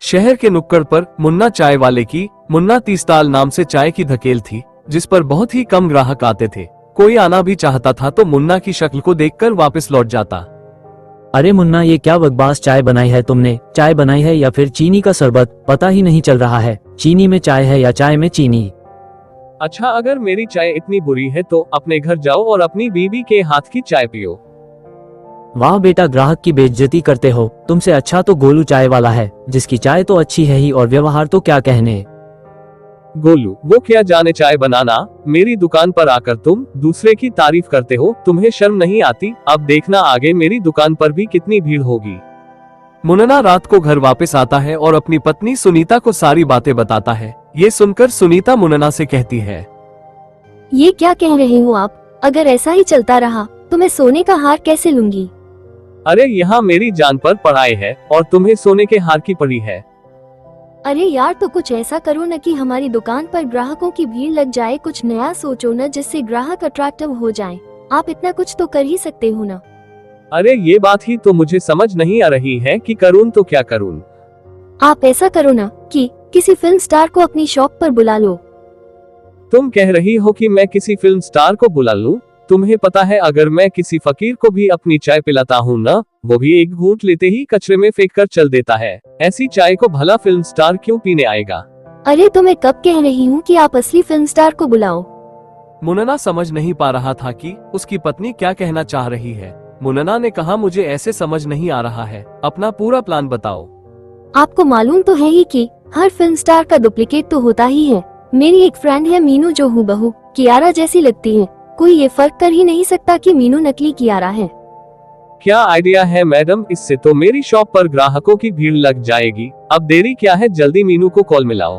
शहर के नुक्कड़ पर मुन्ना चाय वाले की मुन्ना 30 ताल नाम से चाय की धकेल थी, जिस पर बहुत ही कम ग्राहक आते थे। कोई आना भी चाहता था तो मुन्ना की शक्ल को देखकर वापस लौट जाता। अरे मुन्ना, ये क्या बकवास चाय बनाई है तुमने? चाय बनाई है या फिर चीनी का शरबत? पता ही नहीं चल रहा है, चीनी में चाय है या चाय में चीनी। अच्छा, अगर मेरी चाय इतनी बुरी है तो अपने घर जाओ और अपनी बीवी के हाथ की चाय पियो। वाह बेटा, ग्राहक की बेइज्जती करते हो। तुमसे अच्छा तो गोलू चाय वाला है, जिसकी चाय तो अच्छी है ही और व्यवहार तो क्या कहने। गोलू, वो क्या जाने चाय बनाना। मेरी दुकान पर आकर तुम दूसरे की तारीफ करते हो, तुम्हें शर्म नहीं आती? अब देखना आगे मेरी दुकान पर भी कितनी भीड़ होगी। मुन्ना रात को घर वापस आता है और अपनी पत्नी सुनीता को सारी बातें बताता है। ये सुनकर सुनीता मुन्ना से कहती है, ये क्या कह रहे हो आप? अगर ऐसा ही चलता रहा तो मैं सोने का हार कैसे लूंगी? अरे यहाँ मेरी जान पर पड़ाई है और तुम्हें सोने के हार की पड़ी है। अरे यार, तो कुछ ऐसा करो न कि हमारी दुकान पर ग्राहकों की भीड़ लग जाए। कुछ नया सोचो न, जिससे ग्राहक अट्रैक्टिव हो जाएं। आप इतना कुछ तो कर ही सकते हो ना। अरे ये बात ही तो मुझे समझ नहीं आ रही है कि करूँ तो क्या करूँ। आप ऐसा करो ना कि किसी फिल्म स्टार को अपनी शॉप पर बुला लो। तुम कह रही हो कि मैं किसी फिल्म स्टार को बुला लूं? तुम्हें पता है, अगर मैं किसी फकीर को भी अपनी चाय पिलाता हूँ ना, वो भी एक घूंट लेते ही कचरे में फेंक कर चल देता है। ऐसी चाय को भला फिल्म स्टार क्यों पीने आएगा? अरे तो मैं कब कह रही हूँ कि आप असली फिल्म स्टार को बुलाओ। मुन्ना समझ नहीं पा रहा था कि उसकी पत्नी क्या कहना चाह रही है। मुन्ना ने कहा, मुझे ऐसे समझ नहीं आ रहा है, अपना पूरा प्लान बताओ। आपको मालूम तो है ही कि हर फिल्म स्टार का डुप्लीकेट तो होता ही है। मेरी एक फ्रेंड है मीनू, जो हूबहू कियारा जैसी लगती है। कोई ये फर्क कर ही नहीं सकता कि मीनू नकली कियारा है। क्या आइडिया है मैडम, इससे तो मेरी शॉप पर ग्राहकों की भीड़ लग जाएगी। अब देरी क्या है, जल्दी मीनू को कॉल मिलाओ।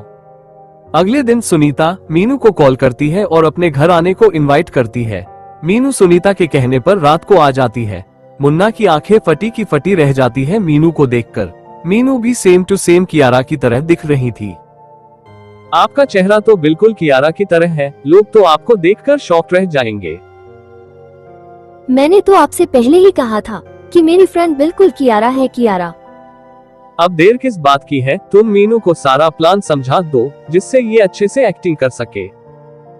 अगले दिन सुनीता मीनू को कॉल करती है और अपने घर आने को इनवाइट करती है। मीनू सुनीता के कहने पर रात को आ जाती है। मुन्ना की आंखें फटी की फटी रह जाती है मीनू को देखकर। मीनू भी सेम टू सेम कियारा की तरह दिख रही थी। आपका चेहरा तो बिल्कुल कियारा की तरह है, लोग तो आपको देखकर शॉक रह जाएंगे। मैंने तो आपसे पहले ही कहा था कि मेरी फ्रेंड बिल्कुल कियारा है, कियारा। अब देर किस बात की है, तुम मीनू को सारा प्लान समझा दो, जिससे ये अच्छे से एक्टिंग कर सके।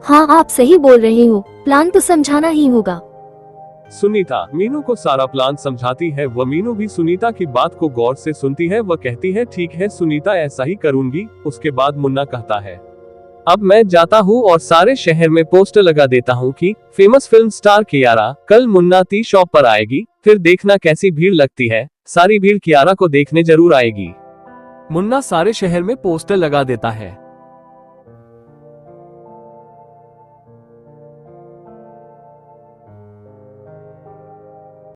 हाँ, आप सही बोल रहे हो, प्लान तो समझाना ही होगा। सुनीता मीनू को सारा प्लान समझाती है। वह मीनू भी सुनीता की बात को गौर से सुनती है। वह कहती है, ठीक है सुनीता, ऐसा ही करूंगी। उसके बाद मुन्ना कहता है, अब मैं जाता हूँ और सारे शहर में पोस्टर लगा देता हूँ कि फेमस फिल्म स्टार कियारा कल मुन्ना की शॉप पर आएगी। फिर देखना कैसी भीड़ लगती है, सारी भीड़ कियारा को देखने जरूर आएगी। मुन्ना सारे शहर में पोस्टर लगा देता है।